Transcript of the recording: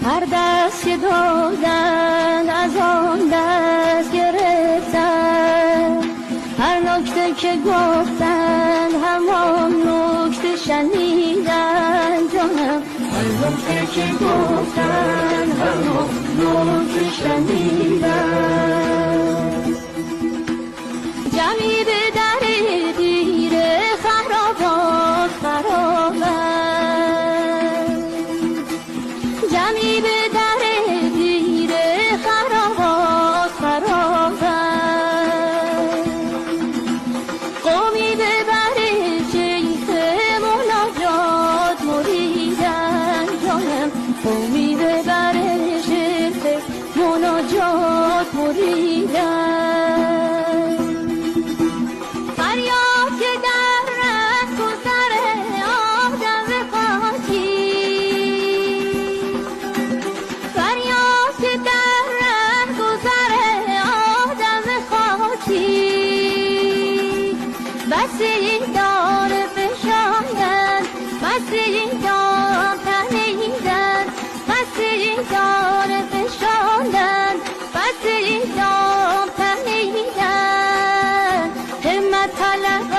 هر دست که دادن از آن دست گرفتن، هر نکته که گفتن همان نکته شنیدن جانم، هر نکته که گفتن همان نکته شنیدن. جمعی به در دیر خرابات خرابند، جمعی به در دیر خرابات خرابند، قومی به بر شیخ مناجات مریدن جانم، قومی به بر شیخ مناجات مریدن. فریاد که در رهگذر آدم خاکی، فریاد که در رهگذر آدم خاکی، بسی دار فشاندن، بسی دار تنیدن، بسی دار فشاندن، بسی دار تنیدن. همت طلب